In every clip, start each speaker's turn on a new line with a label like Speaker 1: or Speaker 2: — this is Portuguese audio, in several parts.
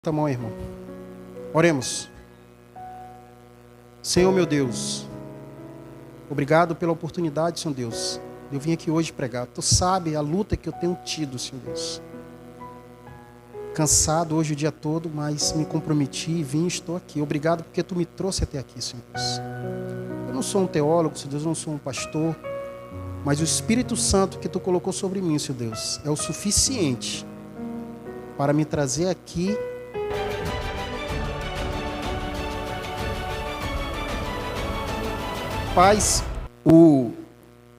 Speaker 1: Levanta a mão, irmão. Oremos. Senhor meu Deus, obrigado pela oportunidade, Senhor Deus. Eu vim aqui hoje pregar. Tu sabe a luta que eu tenho tido, Senhor Deus. Cansado hoje o dia todo, mas me comprometi e vim e estou aqui. Obrigado porque Tu me trouxe até aqui, Senhor Deus. Eu não sou um teólogo, Senhor Deus, eu não sou um pastor, mas o Espírito Santo que Tu colocou sobre mim, Senhor Deus, é o suficiente para me trazer aqui paz. O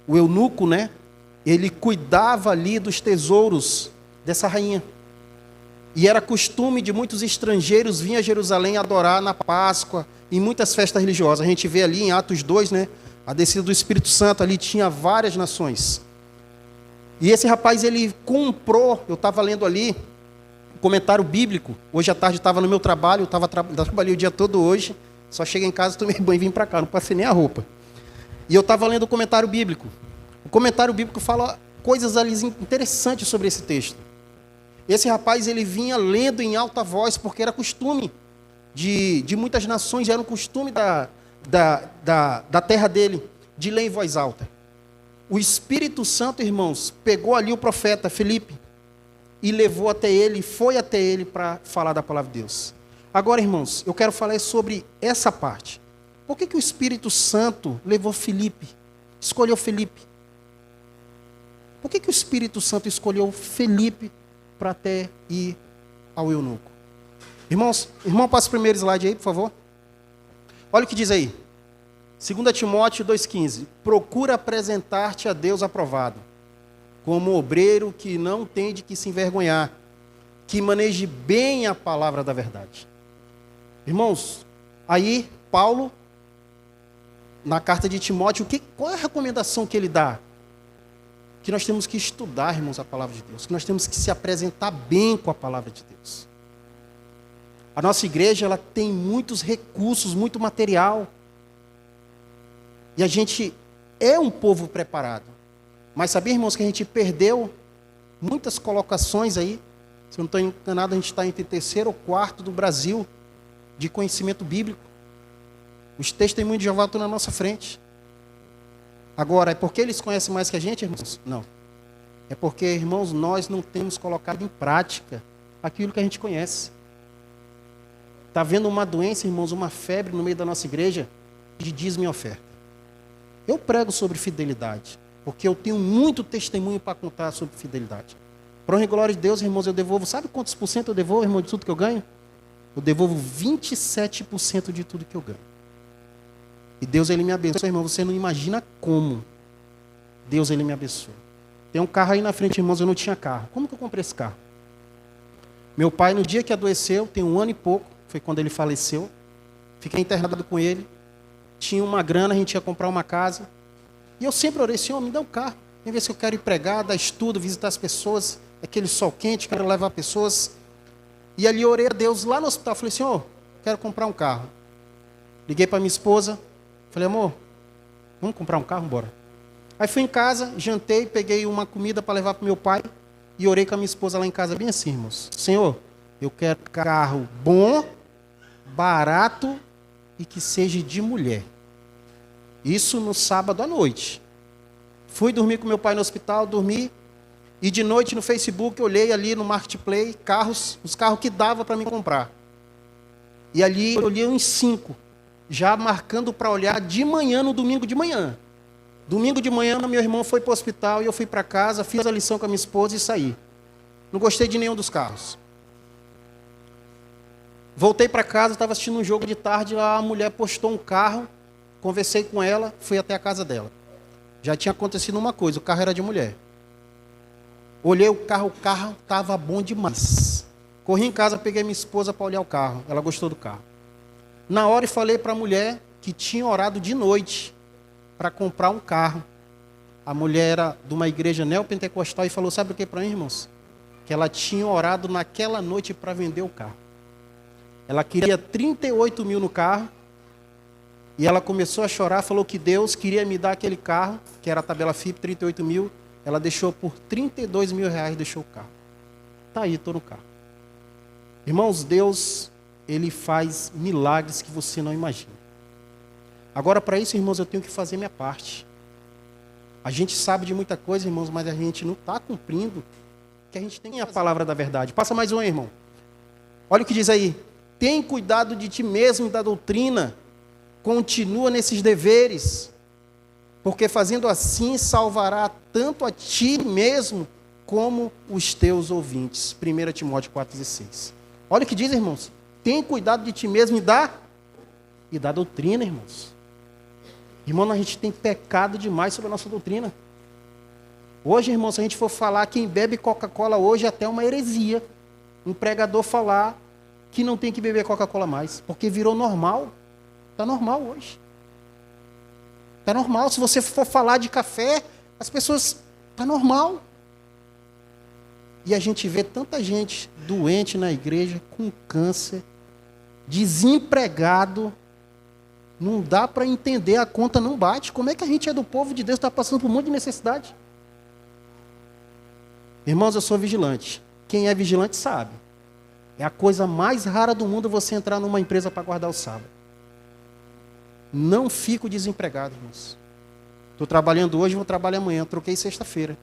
Speaker 1: eunuco, né? Ele cuidava ali dos tesouros dessa rainha. E era costume de muitos estrangeiros virem a Jerusalém adorar na Páscoa, em muitas festas religiosas. A gente vê ali em Atos 2, né? A descida do Espírito Santo, ali tinha várias nações. E esse rapaz, ele comprou, eu estava lendo ali, um comentário bíblico. Hoje à tarde estava no meu trabalho, eu trabalhei o dia todo hoje. Só cheguei em casa, tomei banho e vim para cá, não passei nem a roupa. E eu estava lendo o comentário bíblico. O comentário bíblico fala coisas ali interessantes sobre esse texto. Esse rapaz, ele vinha lendo em alta voz, porque era costume de muitas nações, era um costume da terra dele, de ler em voz alta. O Espírito Santo, irmãos, pegou ali o profeta Filipe e levou até ele, foi até ele para falar da palavra de Deus. Agora, irmãos, eu quero falar sobre essa parte. Por que o Espírito Santo levou Filipe, escolheu Filipe? Por que o Espírito Santo escolheu Filipe para até ir ao eunuco? Irmãos, passa o primeiro slide aí, por favor. Olha o que diz aí. 2 Timóteo 2,15. Procura apresentar-te a Deus aprovado, como obreiro que não tem de que se envergonhar, que maneje bem a palavra da verdade. Irmãos, aí Paulo, na carta de Timóteo, qual é a recomendação que ele dá? Que nós temos que estudar, irmãos, a palavra de Deus. Que nós temos que se apresentar bem com a palavra de Deus. A nossa igreja, ela tem muitos recursos, muito material. E a gente é um povo preparado. Mas sabia, irmãos, que a gente perdeu muitas colocações aí? Se eu não estou enganado, a gente está entre terceiro ou quarto do Brasil de conhecimento bíblico. Os testemunhos de Jeová estão na nossa frente. Agora, é porque eles conhecem mais que a gente, irmãos? Não. É porque, irmãos, nós não temos colocado em prática aquilo que a gente conhece. Está havendo uma doença, irmãos, uma febre no meio da nossa igreja de dízimo e oferta. Eu prego sobre fidelidade, porque eu tenho muito testemunho para contar sobre fidelidade. Para honra e glória de Deus, irmãos, eu devolvo, sabe quantos por cento eu devolvo, irmão, de tudo que eu ganho? Eu devolvo 27% de tudo que eu ganho. E Deus, Ele me abençoa, irmão. Você não imagina como Deus, Ele me abençoa. Tem um carro aí na frente, irmãos, eu não tinha carro. Como que eu comprei esse carro? Meu pai, no dia que adoeceu, tem 1 ano e pouco, foi quando ele faleceu. Fiquei internado com ele. Tinha uma grana, a gente ia comprar uma casa. E eu sempre orei, Senhor, me dá um carro. Vem ver se eu quero ir pregar, dar estudo, visitar as pessoas. Aquele sol quente, quero levar pessoas. E ali eu orei a Deus lá no hospital. Falei, Senhor, quero comprar um carro. Liguei para minha esposa. Falei, amor, vamos comprar um carro? Bora. Aí fui em casa, jantei, peguei uma comida para levar para meu pai e orei com a minha esposa lá em casa, bem assim, irmãos. Senhor, eu quero carro bom, barato e que seja de mulher. Isso no sábado à noite. Fui dormir com meu pai no hospital, dormi. E de noite no Facebook, olhei ali no Marketplace, os carros que dava para me comprar. E ali eu olhei uns 5. Já marcando para olhar de manhã, no domingo de manhã. Domingo de manhã, meu irmão foi para o hospital e eu fui para casa, fiz a lição com a minha esposa e saí. Não gostei de nenhum dos carros. Voltei para casa, estava assistindo um jogo de tarde, a mulher postou um carro, conversei com ela, fui até a casa dela. Já tinha acontecido uma coisa, o carro era de mulher. Olhei o carro estava bom demais. Corri em casa, peguei minha esposa para olhar o carro, ela gostou do carro. Na hora eu falei para a mulher que tinha orado de noite para comprar um carro. A mulher era de uma igreja neopentecostal e falou, sabe o que para mim, irmãos? Que ela tinha orado naquela noite para vender o carro. Ela queria 38 mil no carro e ela começou a chorar, falou que Deus queria me dar aquele carro, que era a tabela FIP, 38 mil. Ela deixou por 32 mil reais, deixou o carro. Está aí, estou no carro. Irmãos, Deus, Ele faz milagres que você não imagina. Agora, para isso, irmãos, eu tenho que fazer minha parte. A gente sabe de muita coisa, irmãos, mas a gente não está cumprindo, que a gente tem a palavra da verdade. Passa mais um, irmão. Olha o que diz aí. Tem cuidado de ti mesmo e da doutrina. Continua nesses deveres. Porque fazendo assim, salvará tanto a ti mesmo, como os teus ouvintes. 1 Timóteo 4,16. Olha o que diz, irmãos. Tem cuidado de ti mesmo e da doutrina, irmãos. Irmão, a gente tem pecado demais sobre a nossa doutrina. Hoje, irmão, se a gente for falar quem bebe Coca-Cola hoje, é até uma heresia. Um pregador falar que não tem que beber Coca-Cola mais, porque virou normal. Está normal hoje. Está normal. Se você for falar de café, as pessoas... Está normal. E a gente vê tanta gente doente na igreja, com câncer, desempregado. Não dá para entender, a conta não bate. Como é que a gente é do povo de Deus, está passando por um monte de necessidade? Irmãos, eu sou vigilante. Quem é vigilante sabe. É a coisa mais rara do mundo você entrar numa empresa para guardar o sábado. Não fico desempregado, irmãos. Estou trabalhando hoje, vou trabalhar amanhã. Troquei sexta-feira.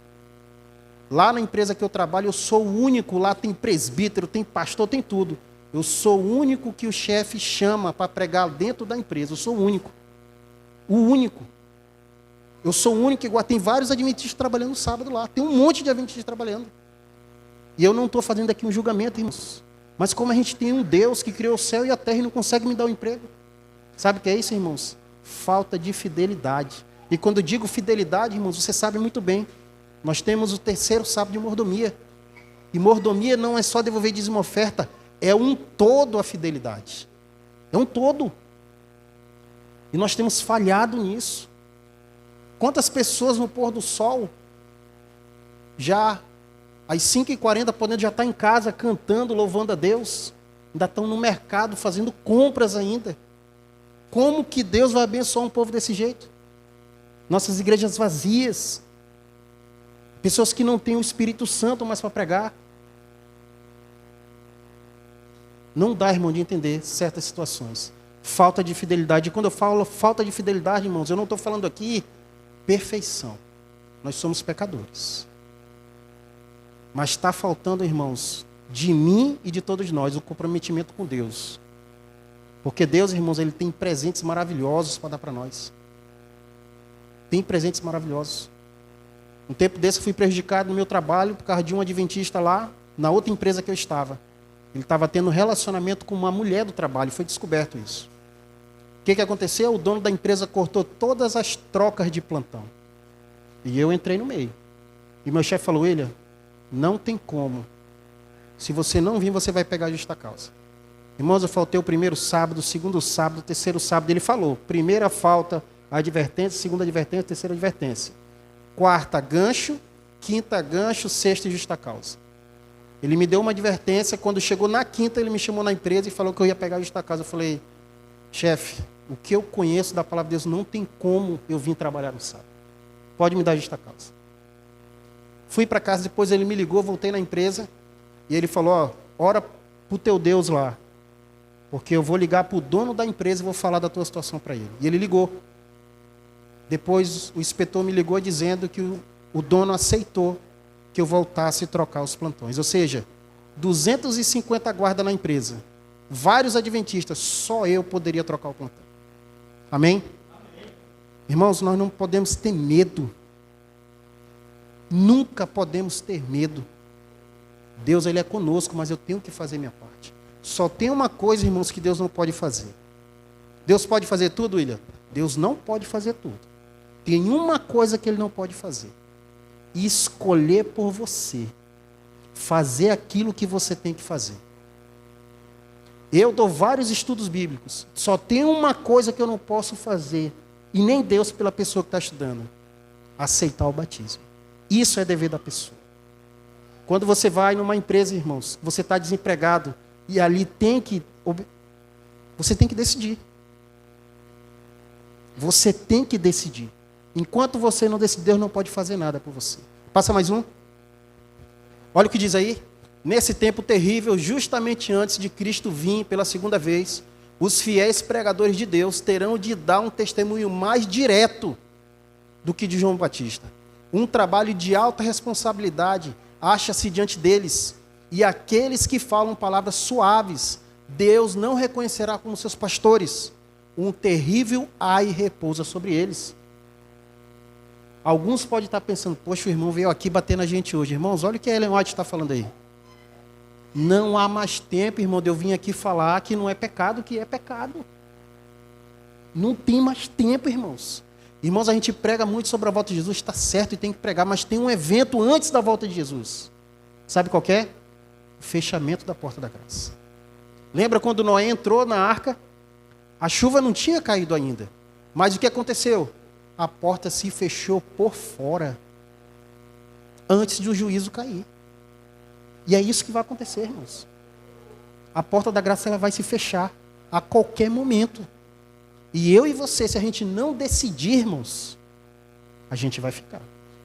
Speaker 1: Lá na empresa que eu trabalho, eu sou o único. Lá tem presbítero, tem pastor, tem tudo. Eu sou o único que o chefe chama para pregar dentro da empresa. Eu sou o único. O único. Eu sou o único que tem vários adventistas trabalhando no sábado lá. Tem um monte de adventistas trabalhando. E eu não estou fazendo aqui um julgamento, irmãos. Mas como a gente tem um Deus que criou o céu e a terra e não consegue me dar um emprego. Sabe o que é isso, irmãos? Falta de fidelidade. E quando eu digo fidelidade, irmãos, você sabe muito bem. Nós temos o 3º sábado de mordomia. E mordomia não é só devolver dízimo oferta. É um todo a fidelidade. É um todo. E nós temos falhado nisso. Quantas pessoas no pôr do sol, já às 5h40, podendo já estar em casa cantando, louvando a Deus, ainda estão no mercado fazendo compras ainda. Como que Deus vai abençoar um povo desse jeito? Nossas igrejas vazias, pessoas que não têm o Espírito Santo mais para pregar. Não dá, irmão, de entender certas situações. Falta de fidelidade. E quando eu falo falta de fidelidade, irmãos, eu não estou falando aqui perfeição. Nós somos pecadores. Mas está faltando, irmãos, de mim e de todos nós, o comprometimento com Deus. Porque Deus, irmãos, Ele tem presentes maravilhosos para dar para nós. Tem presentes maravilhosos. Um tempo desse eu fui prejudicado no meu trabalho por causa de um adventista lá, na outra empresa que eu estava. Ele estava tendo um relacionamento com uma mulher do trabalho, foi descoberto isso. O que aconteceu? O dono da empresa cortou todas as trocas de plantão. E eu entrei no meio. E meu chefe falou, William, não tem como. Se você não vir, você vai pegar a justa causa. Irmãos, eu faltei o primeiro sábado, o segundo sábado, o terceiro sábado. Ele falou, primeira falta, advertência, segunda advertência, terceira advertência. Quarta, gancho, quinta, gancho, sexta e justa causa. Ele me deu uma advertência, quando chegou na quinta, ele me chamou na empresa e falou que eu ia pegar a justa causa. Eu falei, chefe, o que eu conheço da palavra de Deus, não tem como eu vir trabalhar no sábado. Pode me dar a justa causa. Fui para casa, depois ele me ligou, voltei na empresa, e ele falou, ó, ora para o teu Deus lá, porque eu vou ligar para o dono da empresa e vou falar da tua situação para ele. E ele ligou. Depois o inspetor me ligou dizendo que o dono aceitou que eu voltasse a trocar os plantões. Ou seja, 250 guardas na empresa, vários adventistas, só eu poderia trocar o plantão. Amém? Amém? Irmãos, nós não podemos ter medo. Nunca podemos ter medo. Deus, Ele é conosco, mas eu tenho que fazer minha parte. Só tem uma coisa, irmãos, que Deus não pode fazer. Deus pode fazer tudo, William? Deus não pode fazer tudo. Tem uma coisa que Ele não pode fazer. Escolher por você. Fazer aquilo que você tem que fazer. Eu dou vários estudos bíblicos. Só tem uma coisa que eu não posso fazer. E nem Deus pela pessoa que está estudando. Aceitar o batismo. Isso é dever da pessoa. Quando você vai numa empresa, irmãos, você está desempregado. E ali você tem que decidir. Você tem que decidir. Enquanto você não decidir, Deus não pode fazer nada por você. Passa mais um. Olha o que diz aí. Nesse tempo terrível, justamente antes de Cristo vir pela segunda vez, os fiéis pregadores de Deus terão de dar um testemunho mais direto do que de João Batista. Um trabalho de alta responsabilidade acha-se diante deles. E aqueles que falam palavras suaves, Deus não reconhecerá como seus pastores. Um terrível ai repousa sobre eles. Alguns podem estar pensando, poxa, o irmão veio aqui bater na gente hoje. Irmãos, olha o que a Ellen White está falando aí. Não há mais tempo, irmão, de eu vir aqui falar que não é pecado, que é pecado. Não tem mais tempo, irmãos. Irmãos, a gente prega muito sobre a volta de Jesus, está certo e tem que pregar, mas tem um evento antes da volta de Jesus. Sabe qual que é? O fechamento da porta da graça. Lembra quando Noé entrou na arca? A chuva não tinha caído ainda. Mas o que aconteceu? A porta se fechou por fora, antes de o juízo cair. E é isso que vai acontecer, irmãos. A porta da graça ela vai se fechar a qualquer momento. E eu e você, se a gente não decidirmos, a gente vai ficar.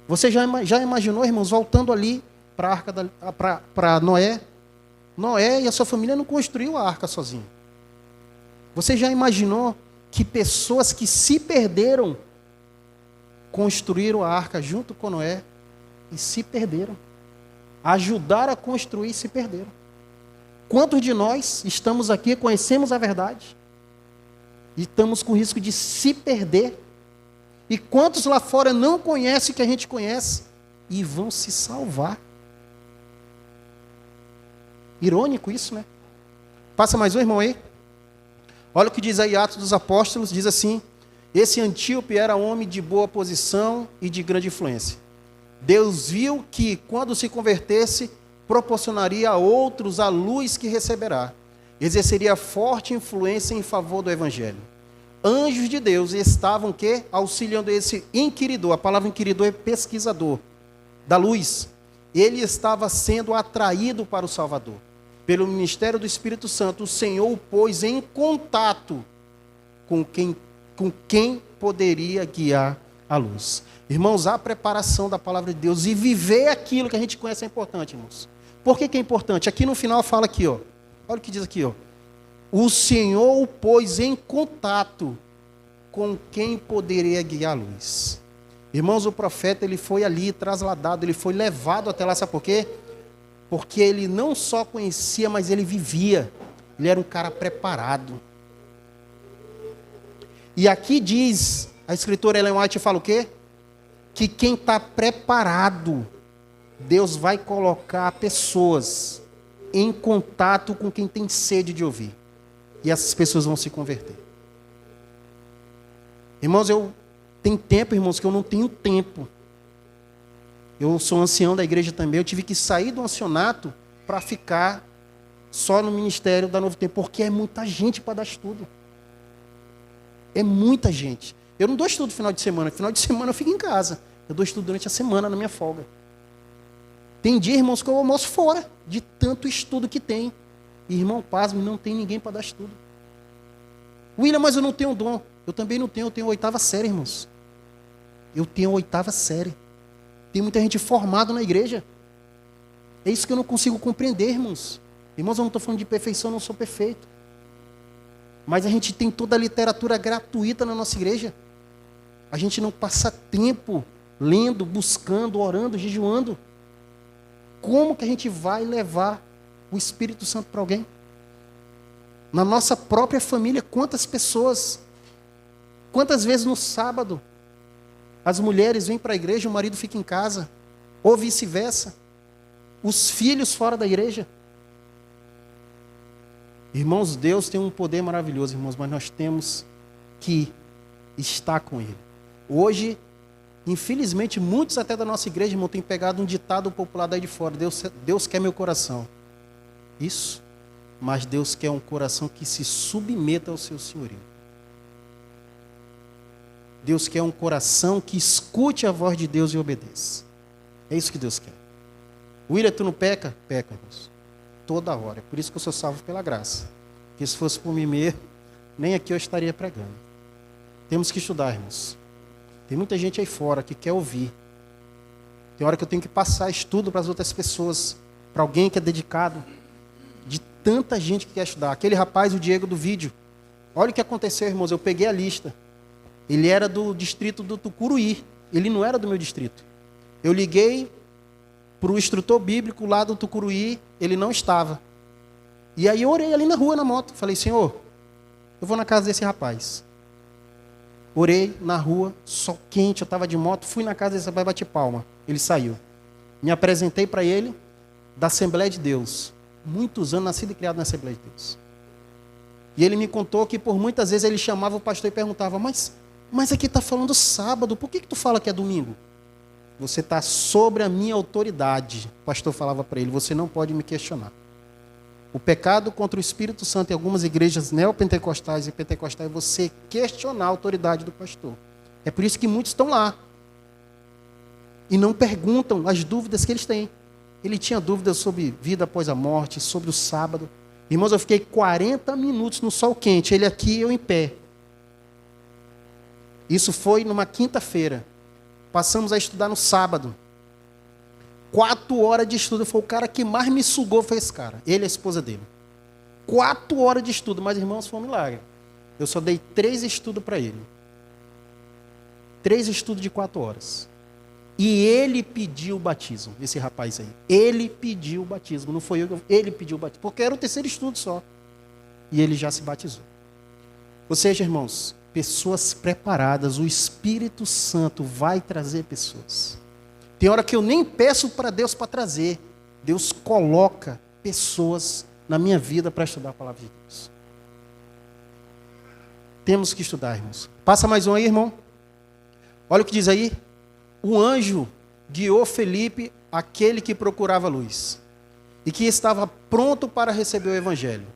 Speaker 1: Você já imaginou, irmãos, voltando ali para a arca para Noé? Noé e a sua família não construiu a arca sozinho. Você já imaginou que pessoas que se perderam construíram a arca junto com Noé e se perderam? Ajudaram a construir e se perderam. Quantos de nós estamos aqui, conhecemos a verdade e estamos com risco de se perder? E quantos lá fora não conhecem o que a gente conhece e vão se salvar? Irônico isso, né? Passa mais um, irmão, aí. Olha o que diz aí Atos dos Apóstolos, diz assim: esse Antíope era homem de boa posição e de grande influência. Deus viu que, quando se convertesse, proporcionaria a outros a luz que receberá. Exerceria forte influência em favor do Evangelho. Anjos de Deus estavam que auxiliando esse inquiridor. A palavra inquiridor é pesquisador da luz. Ele estava sendo atraído para o Salvador. Pelo ministério do Espírito Santo, o Senhor o pôs em contato com quem poderia guiar a luz. Irmãos, a preparação da palavra de Deus e viver aquilo que a gente conhece é importante, irmãos. Por que é importante? Aqui no final fala aqui, ó. Olha o que diz aqui, ó. O Senhor o pôs em contato com quem poderia guiar a luz. Irmãos, o profeta, ele foi ali trasladado, ele foi levado até lá, sabe por quê? Porque ele não só conhecia, mas ele vivia. Ele era um cara preparado. E aqui diz, a escritora Ellen White fala o quê? Que quem está preparado, Deus vai colocar pessoas em contato com quem tem sede de ouvir. E essas pessoas vão se converter. Irmãos, tem tempo, irmãos, que eu não tenho tempo. Eu sou ancião da igreja também, eu tive que sair do ancianato para ficar só no ministério da Novo Tempo, porque é muita gente para dar estudo. É muita gente. Eu não dou estudo no final de semana eu fico em casa. Eu dou estudo durante a semana na minha folga. Tem dia, irmãos, que eu almoço fora, de tanto estudo que tem. E, irmão, pasme, não tem ninguém para dar estudo. William, mas eu não tenho dom. Eu também não tenho, eu tenho 8ª série, irmãos. Eu tenho 8ª série. Tem muita gente formada na igreja. É isso que eu não consigo compreender, irmãos. Irmãos, eu não estou falando de perfeição, eu não sou perfeito. Mas a gente tem toda a literatura gratuita na nossa igreja. A gente não passa tempo lendo, buscando, orando, jejuando. Como que a gente vai levar o Espírito Santo para alguém? Na nossa própria família, quantas pessoas, quantas vezes no sábado, as mulheres vêm para a igreja e o marido fica em casa, ou vice-versa, os filhos fora da igreja. Irmãos, Deus tem um poder maravilhoso, irmãos, mas nós temos que estar com Ele. Hoje, infelizmente, muitos até da nossa igreja, irmão, têm pegado um ditado popular daí de fora: Deus quer meu coração. Isso, mas Deus quer um coração que se submeta ao seu senhorio. Deus quer um coração que escute a voz de Deus e obedeça. É isso que Deus quer. William, tu não peca? Peca, irmãos. Toda hora. É por isso que eu sou salvo pela graça. Porque se fosse por mim mesmo, nem aqui eu estaria pregando. Temos que estudar, irmãos. Tem muita gente aí fora que quer ouvir. Tem hora que eu tenho que passar estudo para as outras pessoas. para alguém que é dedicado, de tanta gente que quer estudar. Aquele rapaz, o Diego do vídeo, olha o que aconteceu, irmãos, eu peguei a lista. Ele era do distrito do Tucuruí, ele não era do meu distrito. Eu liguei para o instrutor bíblico lá do Tucuruí, ele não estava. E aí eu orei ali na rua, na moto. Falei, Senhor, eu vou na casa desse rapaz. Orei na rua, sol quente, eu estava de moto, fui na casa desse rapaz, bati palma. Ele saiu. Me apresentei para ele, da Assembleia de Deus. Muitos anos, nascido e criado na Assembleia de Deus. E ele me contou que por muitas vezes ele chamava o pastor e perguntava, mas aqui está falando sábado, por que tu fala que é domingo? Você está sobre a minha autoridade. O pastor falava para ele, você não pode me questionar. O pecado contra o Espírito Santo em algumas igrejas neopentecostais e pentecostais é você questionar a autoridade do pastor. É por isso que muitos estão lá. E não perguntam as dúvidas que eles têm. Ele tinha dúvidas sobre vida após a morte, sobre o sábado. Irmãos, eu fiquei 40 minutos no sol quente, ele aqui e eu em pé. Isso foi numa quinta-feira. Passamos a estudar no sábado. 4 horas de estudo. Foi o cara que mais me sugou, foi esse cara. Ele e a esposa dele. 4 horas de estudo. Mas, irmãos, foi um milagre. Eu só dei 3 estudos para ele. 3 estudos de 4 horas. E ele pediu o batismo, esse rapaz aí. Ele pediu o batismo, não foi eu. Ele pediu o batismo, porque era o 3º estudo só. E ele já se batizou. Ou seja, irmãos, pessoas preparadas, o Espírito Santo vai trazer pessoas. Tem hora que eu nem peço para Deus para trazer. Deus coloca pessoas na minha vida para estudar a palavra de Deus. Temos que estudar, irmãos. Passa mais um aí, irmão. Olha o que diz aí. O anjo guiou Felipe, aquele que procurava luz, e que estava pronto para receber o evangelho.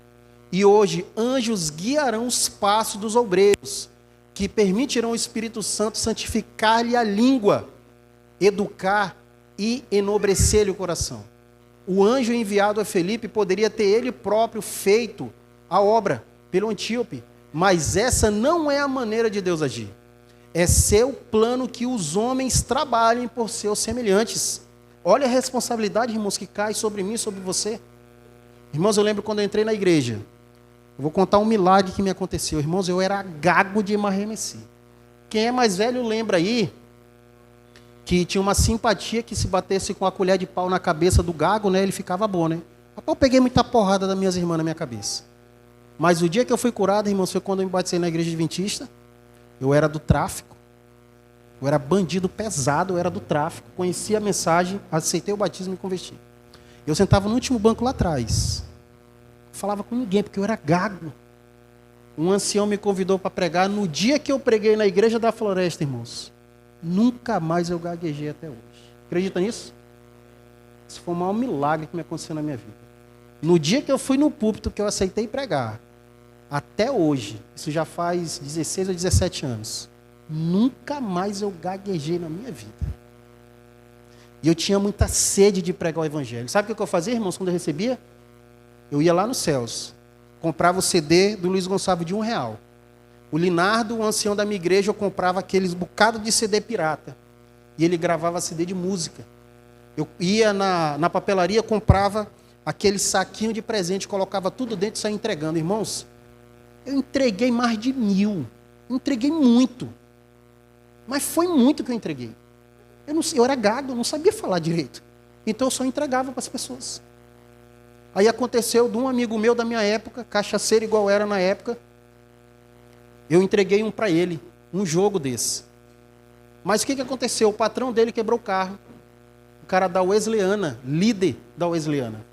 Speaker 1: E hoje, anjos guiarão os passos dos obreiros, que permitirão o Espírito Santo santificar-lhe a língua, educar e enobrecer-lhe o coração. O anjo enviado a Felipe poderia ter ele próprio feito a obra pelo Antíope, mas essa não é a maneira de Deus agir. É seu plano que os homens trabalhem por seus semelhantes. Olha a responsabilidade, irmãos, que cai sobre mim e sobre você. Irmãos, eu lembro quando eu entrei na igreja. Eu vou contar um milagre que me aconteceu. Irmãos, eu era gago de Marremeci. Quem é mais velho lembra aí que tinha uma simpatia que se batesse com a colher de pau na cabeça do gago, né, ele ficava bom, né? Eu peguei muita porrada das minhas irmãs na minha cabeça. Mas o dia que eu fui curado, irmãos, foi quando eu me batizei na igreja adventista. Eu era do tráfico, eu era bandido pesado, eu era do tráfico, conheci a mensagem, aceitei o batismo e me converti. Eu sentava no último banco lá atrás, não falava com ninguém, porque eu era gago. Um ancião me convidou para pregar, no dia que eu preguei na igreja da Floresta, irmãos, nunca mais eu gaguejei até hoje. Acredita nisso? Isso foi o maior milagre que me aconteceu na minha vida. No dia que eu fui no púlpito, que eu aceitei pregar, até hoje, isso já faz 16 ou 17 anos, nunca mais eu gaguejei na minha vida. E eu tinha muita sede de pregar o evangelho. Sabe o que eu fazia, irmãos, quando eu recebia? Eu ia lá nos céus, comprava o CD do Luiz Gonçalves de R$1. O Linardo, o ancião da minha igreja, eu comprava aqueles bocados de CD pirata. E ele gravava CD de música. Eu ia na papelaria, comprava aquele saquinho de presente, colocava tudo dentro e saía entregando. Irmãos, eu entreguei mais de 1000. Entreguei muito. Mas foi muito que eu entreguei. Eu era gago, eu não sabia falar direito. Então eu só entregava para as pessoas. Aí aconteceu de um amigo meu da minha época, cachaceiro igual era na época, eu entreguei um para ele, um jogo desse. Mas o que aconteceu? O patrão dele quebrou o carro. O cara da Wesleyana, líder da Wesleyana.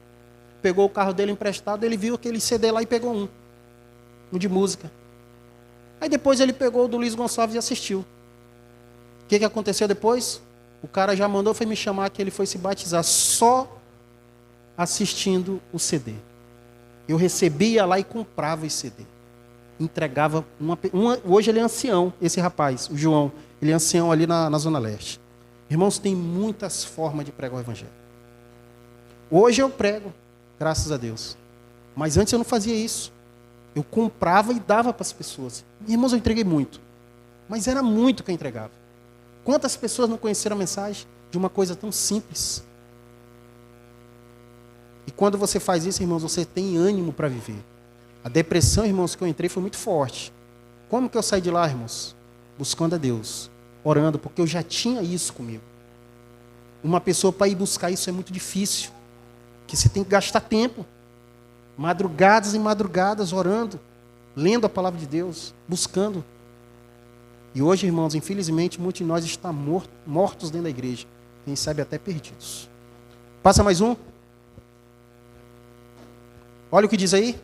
Speaker 1: Pegou o carro dele emprestado, ele viu aquele CD lá e pegou um de música. Aí depois ele pegou o do Luiz Gonçalves e assistiu. O que aconteceu depois? O cara já mandou, foi me chamar, que ele foi se batizar só assistindo o CD. Eu recebia lá e comprava esse CD. Entregava hoje ele é ancião, esse rapaz, o João. Ele é ancião ali na Zona Leste. Irmãos, tem muitas formas de pregar o evangelho. Hoje eu prego, graças a Deus. Mas antes eu não fazia isso. Eu comprava e dava para as pessoas. Irmãos, eu entreguei muito. Mas era muito que eu entregava. Quantas pessoas não conheceram a mensagem de uma coisa tão simples? E quando você faz isso, irmãos, você tem ânimo para viver. A depressão, irmãos, que eu entrei foi muito forte. Como que eu saí de lá, irmãos? Buscando a Deus, orando, porque eu já tinha isso comigo. Uma pessoa para ir buscar isso é muito difícil, que você tem que gastar tempo, madrugadas e madrugadas orando, lendo a palavra de Deus, buscando. E hoje, irmãos, infelizmente, muitos de nós estão mortos dentro da igreja, quem sabe até perdidos. Passa mais um. Olha o que diz aí.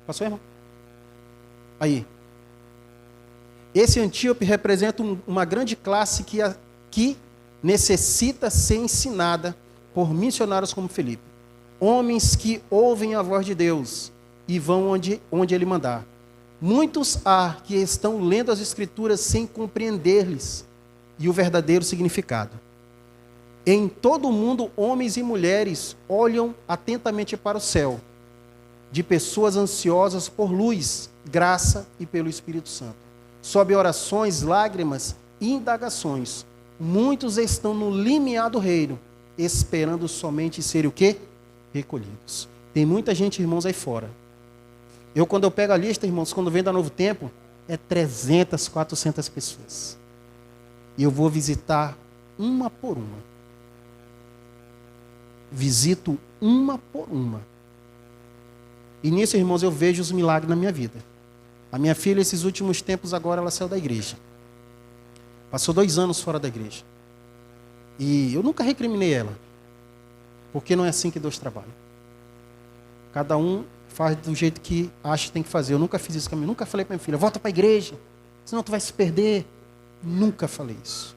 Speaker 1: Passou, irmão? Aí. Esse Antíope representa uma grande classe que necessita ser ensinada por missionários como Filipe. Homens que ouvem a voz de Deus e vão onde Ele mandar. Muitos há que estão lendo as Escrituras sem compreender-lhes e o verdadeiro significado. Em todo o mundo, homens e mulheres olham atentamente para o céu, de pessoas ansiosas por luz, graça e pelo Espírito Santo. Sob orações, lágrimas e indagações, muitos estão no limiar do reino, esperando somente serem o quê? Recolhidos. Tem muita gente, irmãos, aí fora. Quando eu pego a lista, irmãos, quando vem da Novo Tempo, é 300, 400 pessoas. E eu vou visitar uma por uma. Visito uma por uma. E nisso, irmãos, eu vejo os milagres na minha vida. A minha filha, esses últimos tempos agora, ela saiu da igreja. Passou 2 anos fora da igreja. E eu nunca recriminei ela. Porque não é assim que Deus trabalha. Cada um faz do jeito que acha que tem que fazer. Eu nunca fiz isso com a minha. Nunca falei para minha filha, volta para a igreja, senão tu vai se perder. Nunca falei isso.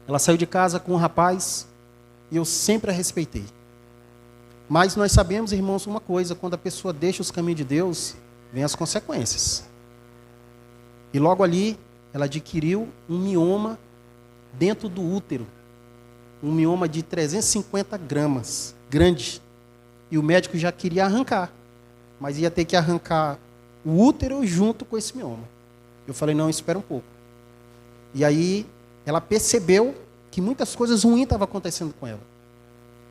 Speaker 1: Ela saiu de casa com um rapaz e eu sempre a respeitei. Mas nós sabemos, irmãos, uma coisa: quando a pessoa deixa os caminhos de Deus, vem as consequências. E logo ali, ela adquiriu um mioma dentro do útero. Um mioma de 350 gramas, grande. E o médico já queria arrancar. Mas ia ter que arrancar o útero junto com esse mioma. Eu falei, não, espera um pouco. E aí, ela percebeu que muitas coisas ruins estavam acontecendo com ela.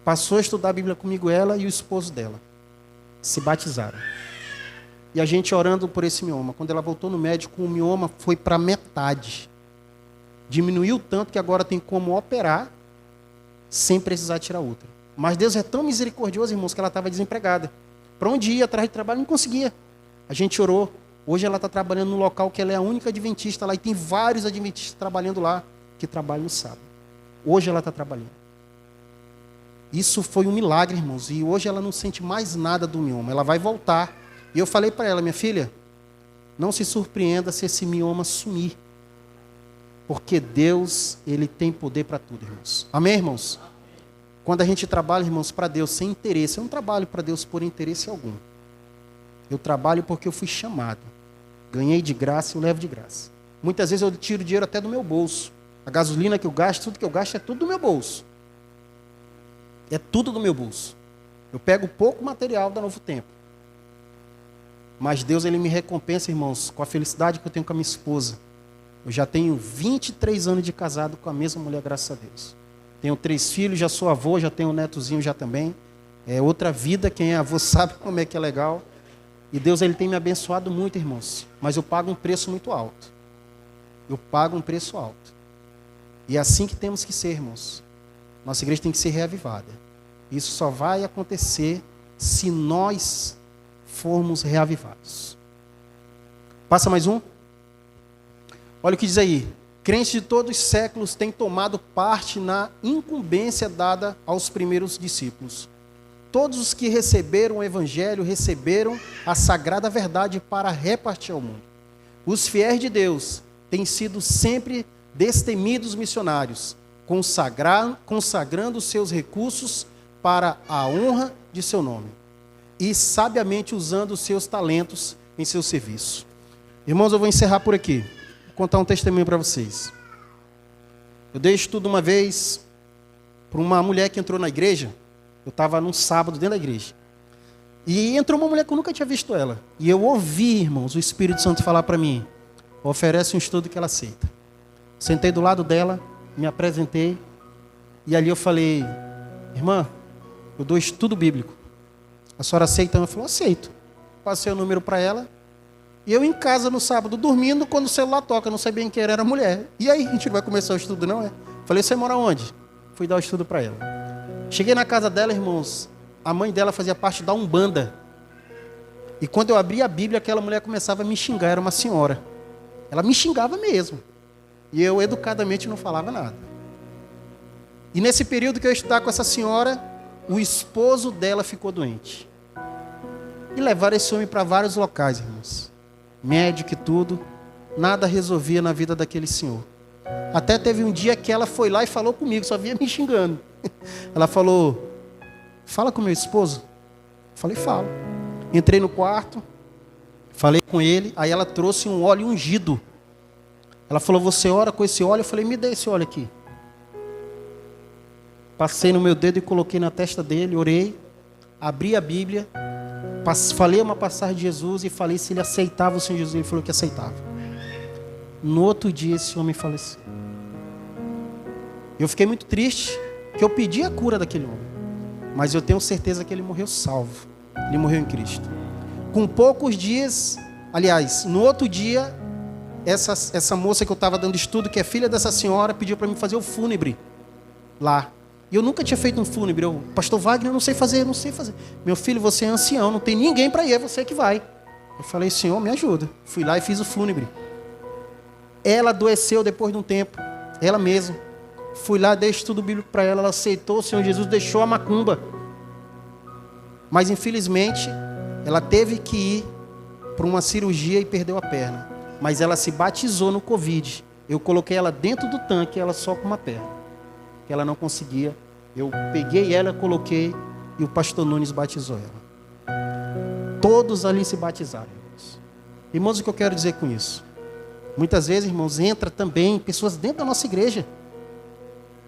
Speaker 1: Passou a estudar a Bíblia comigo, ela e o esposo dela. Se batizaram. E a gente orando por esse mioma. Quando ela voltou no médico, o mioma foi para metade. Diminuiu tanto que agora tem como operar sem precisar tirar útero. Mas Deus é tão misericordioso, irmãos, que ela estava desempregada. Para onde ia, atrás de trabalho, não conseguia. A gente orou. Hoje ela está trabalhando num local que ela é a única adventista lá. E tem vários adventistas trabalhando lá, que trabalham no sábado. Hoje ela está trabalhando. Isso foi um milagre, irmãos. E hoje ela não sente mais nada do mioma. Ela vai voltar. E eu falei para ela, minha filha, não se surpreenda se esse mioma sumir. Porque Deus, Ele tem poder para tudo, irmãos. Amém, irmãos? Quando a gente trabalha, irmãos, para Deus sem interesse, eu não trabalho para Deus por interesse algum. Eu trabalho porque eu fui chamado. Ganhei de graça, eu levo de graça. Muitas vezes eu tiro dinheiro até do meu bolso. A gasolina que eu gasto, tudo que eu gasto é tudo do meu bolso. É tudo do meu bolso. Eu pego pouco material da Novo Tempo. Mas Deus, Ele me recompensa, irmãos, com a felicidade que eu tenho com a minha esposa. Eu já tenho 23 anos de casado com a mesma mulher, graças a Deus. Tenho 3 filhos, já sou avô, já tenho um netozinho já também. É outra vida, quem é avô sabe como é que é legal. E Deus, Ele tem me abençoado muito, irmãos. Mas eu pago um preço muito alto. Eu pago um preço alto. E é assim que temos que ser, irmãos. Nossa igreja tem que ser reavivada. Isso só vai acontecer se nós formos reavivados. Passa mais um. Olha o que diz aí. Crentes de todos os séculos têm tomado parte na incumbência dada aos primeiros discípulos. Todos os que receberam o Evangelho receberam a sagrada verdade para repartir ao mundo. Os fiéis de Deus têm sido sempre destemidos missionários, consagrando seus recursos para a honra de seu nome e sabiamente usando os seus talentos em seu serviço. Irmãos, eu vou encerrar por aqui. Vou contar um testemunho para vocês. Eu dei estudo uma vez para uma mulher que entrou na igreja. Eu estava num sábado dentro da igreja. E entrou uma mulher que eu nunca tinha visto ela. E eu ouvi, irmãos, o Espírito Santo falar para mim: oferece um estudo que ela aceita. Sentei do lado dela, me apresentei. E ali eu falei: irmã, eu dou estudo bíblico. A senhora aceita? Ela falou, aceito. Passei o número para ela. E eu em casa no sábado, dormindo, quando o celular toca, não sabia quem era a mulher. E aí, a gente não vai começar o estudo, não é? Falei, você mora onde? Fui dar o estudo para ela. Cheguei na casa dela, irmãos, a mãe dela fazia parte da Umbanda. E quando eu abri a Bíblia, aquela mulher começava a me xingar, era uma senhora. Ela me xingava mesmo. E eu, educadamente, não falava nada. E nesse período que eu estava com essa senhora, o esposo dela ficou doente. E levaram esse homem para vários locais, irmãos. Médico e tudo. Nada resolvia na vida daquele senhor. Até teve um dia que ela foi lá e falou comigo, só via me xingando. Ela falou, fala com meu esposo. Eu falei, falo. Entrei no quarto, falei com ele, aí ela trouxe um óleo ungido. Ela falou, você ora com esse óleo? Eu falei, me dê esse óleo aqui. Passei no meu dedo e coloquei na testa dele, orei, abri a Bíblia, falei uma passagem de Jesus e falei se ele aceitava o Senhor Jesus. Ele falou que aceitava. No outro dia esse homem faleceu. Eu fiquei muito triste, que eu pedi a cura daquele homem. Mas eu tenho certeza que ele morreu salvo. Ele morreu em Cristo. Com poucos dias, aliás, no outro dia, essa moça que eu estava dando estudo, que é filha dessa senhora, pediu para mim fazer o fúnebre lá. E eu nunca tinha feito um fúnebre. Eu, pastor Wagner, eu não sei fazer. Meu filho, você é ancião, não tem ninguém para ir, é você que vai. Eu falei, Senhor, me ajuda. Fui lá e fiz o fúnebre. Ela adoeceu depois de um tempo, ela mesma. Fui lá, dei estudo bíblico para ela, ela aceitou o Senhor Jesus, deixou a macumba. Mas infelizmente, ela teve que ir para uma cirurgia e perdeu a perna. Mas ela se batizou no Covid. Eu coloquei ela dentro do tanque, ela só com uma perna. Que ela não conseguia. Eu peguei ela, coloquei e o pastor Nunes batizou ela. Todos ali se batizaram, irmãos. Irmãos, o que eu quero dizer com isso? Muitas vezes, irmãos, entra também pessoas dentro da nossa igreja.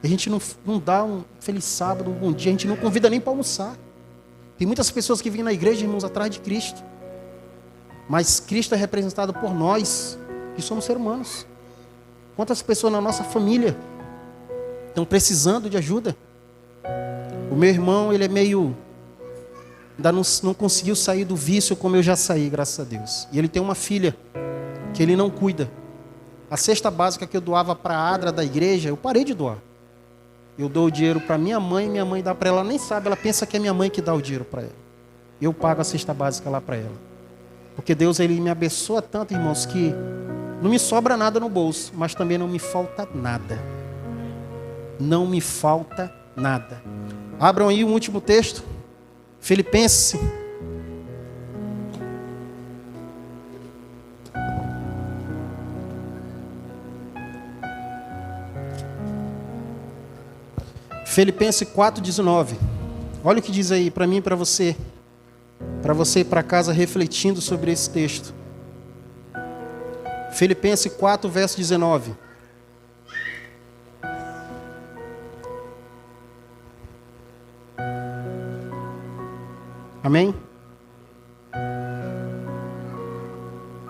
Speaker 1: A gente não dá um feliz sábado, um bom dia, a gente não convida nem para almoçar. Tem muitas pessoas que vêm na igreja, irmãos, atrás de Cristo. Mas Cristo é representado por nós, que somos seres humanos. Quantas pessoas na nossa família estão precisando de ajuda? O meu irmão, ele é meio... ainda não conseguiu sair do vício como eu já saí, graças a Deus. E ele tem uma filha que ele não cuida. A cesta básica que eu doava para a Adra da igreja, eu parei de doar. Eu dou o dinheiro para minha mãe dá para ela, ela nem sabe, ela pensa que é minha mãe que dá o dinheiro para ela. Eu pago a cesta básica lá para ela. Porque Deus, ele me abençoa tanto, irmãos, que não me sobra nada no bolso, mas também não me falta nada. Não me falta nada. Abram aí o último texto, Filipenses. Filipenses 4,19. Olha o que diz aí para mim e para você. Para você ir para casa refletindo sobre esse texto. Filipenses 4, verso 19. Amém?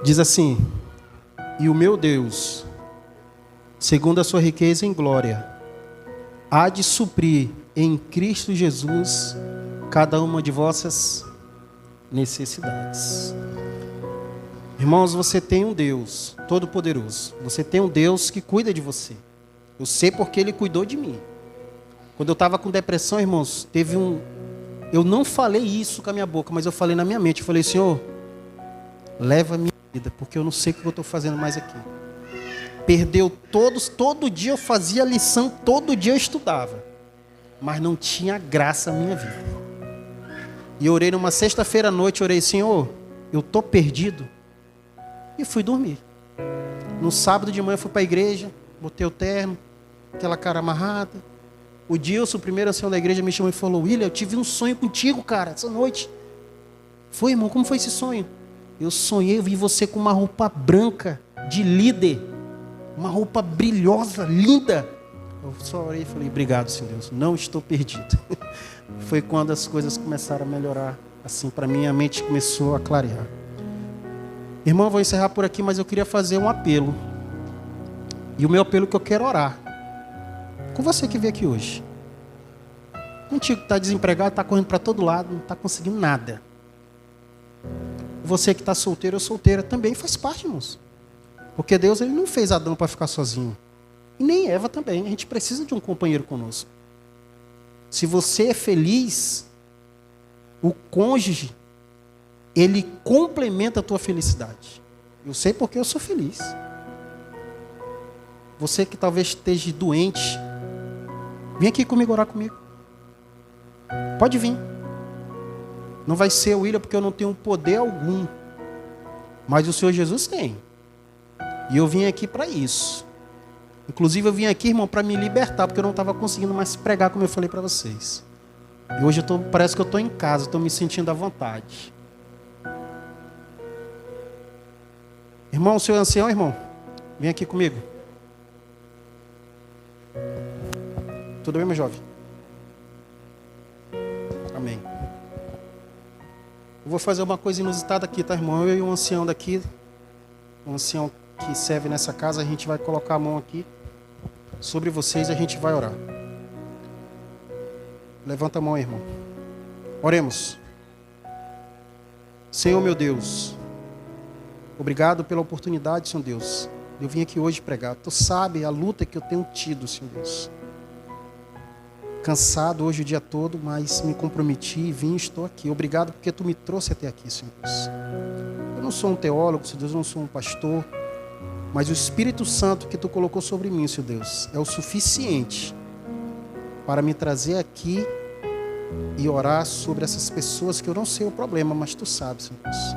Speaker 1: Diz assim: e o meu Deus, segundo a sua riqueza em glória, há de suprir em Cristo Jesus cada uma de vossas necessidades. Irmãos, você tem um Deus todo-poderoso. Você tem um Deus que cuida de você. Eu sei porque Ele cuidou de mim. Quando eu estava com depressão, irmãos, eu não falei isso com a minha boca, mas eu falei na minha mente. Eu falei, Senhor, leva a minha vida, porque eu não sei o que eu estou fazendo mais aqui. Perdeu todo dia eu fazia lição, todo dia eu estudava. Mas não tinha graça na minha vida. E eu orei numa sexta-feira à noite, orei, Senhor, eu estou perdido. E fui dormir. No sábado de manhã eu fui para a igreja, botei o terno, aquela cara amarrada. O Dilson, o primeiro ancião da igreja, me chamou e falou, William, eu tive um sonho contigo, cara, essa noite. Foi, irmão, como foi esse sonho? Eu sonhei, eu vi você com uma roupa branca de líder. Uma roupa brilhosa, linda. Eu só orei e falei, obrigado, Senhor Deus, não estou perdido. Foi quando as coisas começaram a melhorar. Assim, para mim, a mente começou a clarear. Irmão, vou encerrar por aqui, mas eu queria fazer um apelo. E o meu apelo que eu quero orar. Com você que veio aqui hoje. Contigo que está desempregado, está correndo para todo lado, não está conseguindo nada. Você que está solteiro ou solteira também faz parte, irmãos. Porque Deus ele não fez Adão para ficar sozinho. E nem Eva também. A gente precisa de um companheiro conosco. Se você é feliz, o cônjuge, ele complementa a tua felicidade. Eu sei porque eu sou feliz. Você que talvez esteja doente, vem aqui comigo orar comigo. Pode vir. Não vai ser, William, porque eu não tenho poder algum. Mas o Senhor Jesus tem. E eu vim aqui para isso. Inclusive eu vim aqui, irmão, para me libertar, porque eu não estava conseguindo mais pregar como eu falei para vocês. E hoje parece que eu estou em casa, estou me sentindo à vontade. Irmão, o senhor é ancião, irmão? Vem aqui comigo. Tudo bem, meu jovem? Amém. Eu vou fazer uma coisa inusitada aqui, tá, irmão? Eu e um ancião daqui, um ancião que serve nessa casa, a gente vai colocar a mão aqui sobre vocês e a gente vai orar. Levanta a mão aí, irmão. Oremos. Senhor meu Deus, obrigado pela oportunidade, Senhor Deus. Eu vim aqui hoje pregar. Tu sabe a luta que eu tenho tido, Senhor Deus. Cansado hoje o dia todo, mas me comprometi e vim e estou aqui. Obrigado porque Tu me trouxe até aqui, Senhor Deus. Eu não sou um teólogo, Senhor Deus, eu não sou um pastor, mas o Espírito Santo que Tu colocou sobre mim, Senhor Deus, é o suficiente para me trazer aqui e orar sobre essas pessoas que eu não sei o problema, mas Tu sabes, Senhor Deus.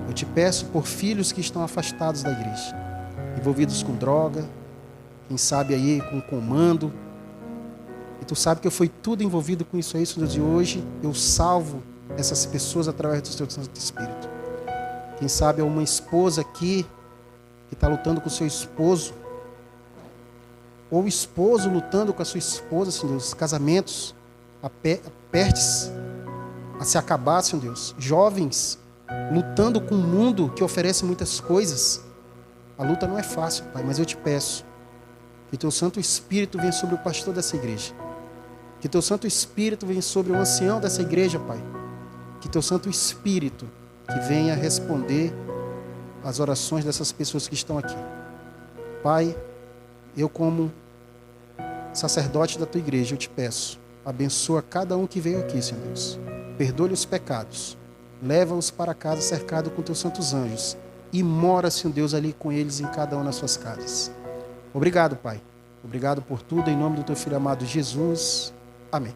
Speaker 1: Eu te peço por filhos que estão afastados da igreja, envolvidos com droga, quem sabe aí com comando. E Tu sabe que eu fui tudo envolvido com isso aí, Senhor Deus, e hoje eu salvo essas pessoas através do Teu Santo Espírito. Quem sabe é uma esposa aqui que está lutando com o seu esposo, ou o esposo lutando com a sua esposa, Senhor Deus, casamentos apertes a se acabar, Senhor Deus. Jovens lutando com um mundo que oferece muitas coisas. A luta não é fácil, Pai, mas eu te peço que Teu Santo Espírito venha sobre o pastor dessa igreja. Que Teu Santo Espírito venha sobre o ancião dessa igreja, Pai. Que Teu Santo Espírito que venha responder as orações dessas pessoas que estão aqui. Pai, eu como sacerdote da Tua igreja, eu te peço, abençoa cada um que veio aqui, Senhor Deus. Perdoe os pecados. Leva-os para casa cercado com Teus santos anjos. E mora, Senhor Deus, ali com eles em cada uma das suas casas. Obrigado, Pai. Obrigado por tudo, em nome do Teu Filho amado Jesus. Amém.